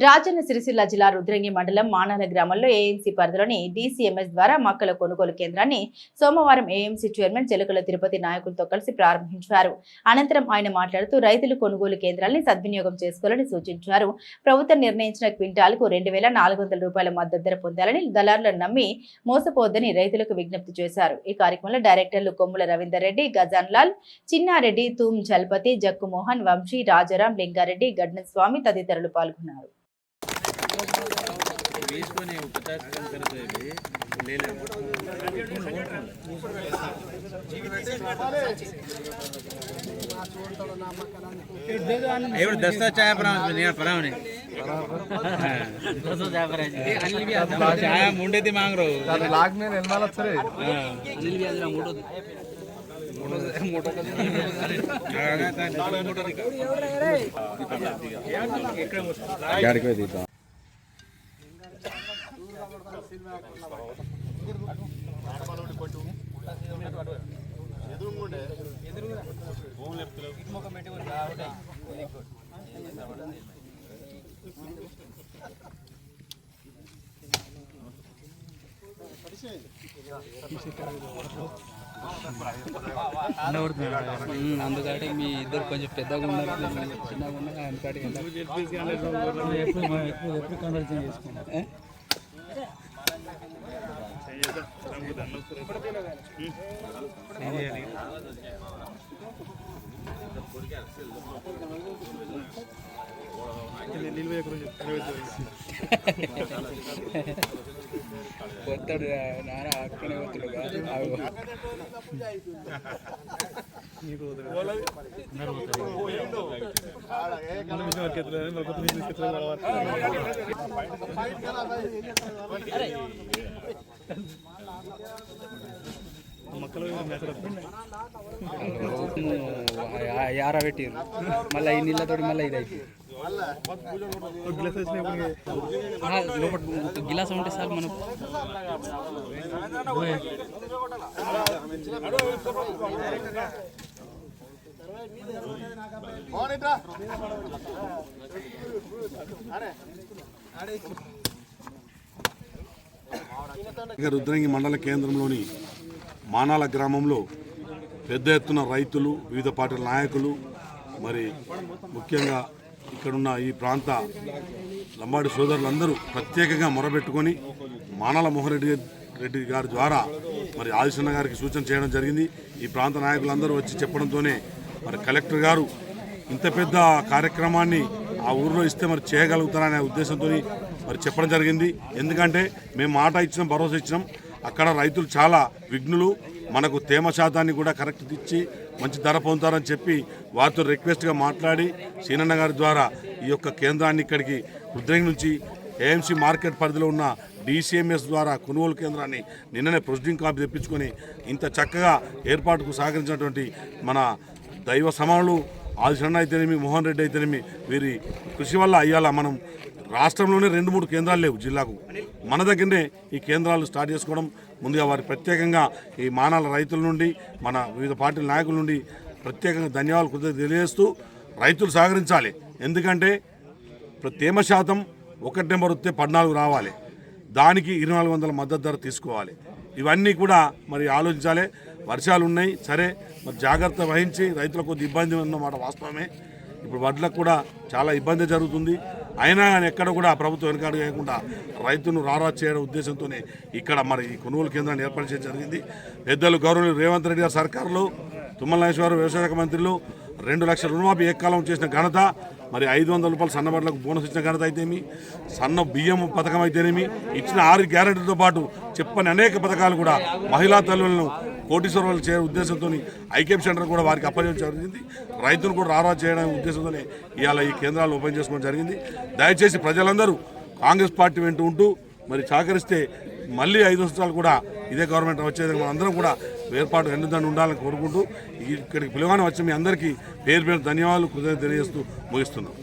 రాజన్న సిరిసిల్ల జిల్లా రుద్రంగి మండలం మానాల గ్రామంలో ఏఎంసీ పరిధిలోని డీసీఎంఎస్ ద్వారా మొక్కల కొనుగోలు కేంద్రాన్ని సోమవారం ఏఎంసీ చైర్మన్ చెలుకల తిరుపతి నాయకులతో కలిసి ప్రారంభించారు. అనంతరం ఆయన మాట్లాడుతూ రైతులు కొనుగోలు కేంద్రాన్ని సద్వినియోగం చేసుకోవాలని సూచించారు. ప్రభుత్వం నిర్ణయించిన క్వింటాల్కు 2,400 రూపాయల మద్దతు ధర పొందాలని దళారులను నమ్మి మోసపోవద్దని రైతులకు విజ్ఞప్తి చేశారు. ఈ కార్యక్రమంలో డైరెక్టర్లు కొమ్ముల రవీందర్ రెడ్డి, గజాన్ లాల్, చిన్నారెడ్డి, తూమ్ చలపతి, జక్కుమోహన్, వంశీ, రాజారాం, లింగారెడ్డి, గడ్న స్వామి తదితరులు పాల్గొన్నారు. दस्ता चाय परावने चाय मुंडे थी मांग रहा लाग में निर्मला सर अनिल भी आज मोटो गाड़ी को देता అందుకని మీ ఇద్దరు కొంచెం పెద్దగా ఉన్నారు, చిన్నగా ఉన్నారు. అందుకని ఎప్పుడు కన్వర్జన్ చేసుకున్నాం. కొత్తడు నాన్న అక్కనే వస్తుడు యార పెట్టిరు మళ్ళీ ఈ నీళ్ళతోటి మళ్ళీ ఇది అయిపోయింది. గిలాస్ ఉంటే సార్ మనం రుద్రంగి మండల కేంద్రంలోని మానాల గ్రామంలో పెద్ద ఎత్తున రైతులు, వివిధ పార్టీల నాయకులు, మరి ముఖ్యంగా ఇక్కడున్న ఈ ప్రాంత లంబాడి సోదరులందరూ ప్రత్యేకంగా మొరబెట్టుకొని మానాల మోహన్ రెడ్డి గారి ద్వారా మరి ఆదిశన్న గారికి సూచన చేయడం జరిగింది. ఈ ప్రాంత నాయకులందరూ వచ్చి చెప్పడంతోనే మరి కలెక్టర్ గారు ఇంత పెద్ద కార్యక్రమాన్ని ఆ ఊరిలో ఇస్తే మరి చేయగలుగుతారనే ఉద్దేశంతో మరి చెప్పడం జరిగింది. ఎందుకంటే మేము మాట ఇచ్చినాం, భరోసా ఇచ్చినాం. అక్కడ రైతులు చాలా విఘ్నులు, మనకు తేమ శాతాన్ని కూడా కరెక్ట్ ఇచ్చి మంచి ధర పొందుతారని చెప్పి వారితో రిక్వెస్ట్గా మాట్లాడి సీనన్న గారి ద్వారా ఈ యొక్క కేంద్రాన్ని ఇక్కడికి రుద్రంగి నుంచి ఏఎంసీ మార్కెట్ పరిధిలో ఉన్న డీసీఎంఎస్ ద్వారా కొనుగోలు కేంద్రాన్ని నిన్ననే ప్రొసీడింగ్ కాపీ తెప్పించుకొని ఇంత చక్కగా ఏర్పాటుకు సహకరించినటువంటి మన దైవ సమానులు ఆదిశన్న అయితేనేమి, మోహన్ రెడ్డి అయితేనేమి, వీరి కృషి వల్ల అయ్యాల మనం రాష్ట్రంలోనే 2-3 కేంద్రాలు లేవు జిల్లాకు. మన దగ్గరనే ఈ కేంద్రాలు స్టార్ట్ చేసుకోవడం, ముందుగా వారి ప్రత్యేకంగా ఈ మానాల రైతుల నుండి, మన వివిధ పార్టీల నాయకుల నుండి ప్రత్యేకంగా ధన్యవాదాలు కృతజ్ఞతలు తెలియజేస్తూ రైతులు సహకరించాలి. ఎందుకంటే తేమ శాతం 1 నెంబర్ వస్తే 14 రావాలి, దానికి 2,400 మద్దతు ధర తీసుకోవాలి. ఇవన్నీ కూడా మరి ఆలోచించాలి. వర్షాలు ఉన్నాయి సరే, మరి జాగ్రత్త వహించి రైతులకు కొద్ది ఇబ్బంది ఉన్నమాట వాస్తవమే. ఇప్పుడు వడ్లకు కూడా చాలా ఇబ్బంది జరుగుతుంది. అయినా కానీ ఎక్కడ కూడా ప్రభుత్వం వెనకాడు చేయకుండా రైతును రారాజు చేయడం ఉద్దేశంతోనే ఇక్కడ మరి ఈ కొనుగోలు కేంద్రాన్ని ఏర్పాటు చేయడం జరిగింది. పెద్దలు గౌరవనీయులు రేవంత్ రెడ్డి గారి సర్కారులో తుమ్మల నాగేశ్వరరావు వ్యవసాయ శాఖ మంత్రులు 2 లక్షల రుణమాఫీ ఏకకాలం చేసిన ఘనత, మరి 500 రూపాయలు సన్నబడ్లకు బోనస్ ఇచ్చిన ఘనత అయితేమి, సన్న బియ్యం పథకం అయితేనేమి, ఇచ్చిన 6 గ్యారెంటీలతో పాటు చెప్పని అనేక పథకాలు కూడా మహిళా తల్లులను కోటీశ్వరాలు చేయ ఉద్దేశంతో ఐకేప్ సెంటర్ కూడా వారికి అప్పగించడం జరిగింది. రైతును కూడా రారాజు చేయడం ఉద్దేశంతోనే ఇవాళ ఈ కేంద్రాలు ఓపెన్ చేసుకోవడం జరిగింది. దయచేసి ప్రజలందరూ కాంగ్రెస్ పార్టీ వెంట ఉంటూ మరి సహకరిస్తే మళ్ళీ 5 సంవత్సరాలు కూడా ఇదే గవర్నమెంట్ వచ్చేది మనందరం కూడా ఏర్పాటు ఎన్నుదాన్ని ఉండాలని కోరుకుంటూ ఇక్కడికి పిలువని వచ్చి మీ అందరికీ పేరు ధన్యవాదాలు కృతజ్ఞతలు తెలియజేస్తూ ముగిస్తున్నాం.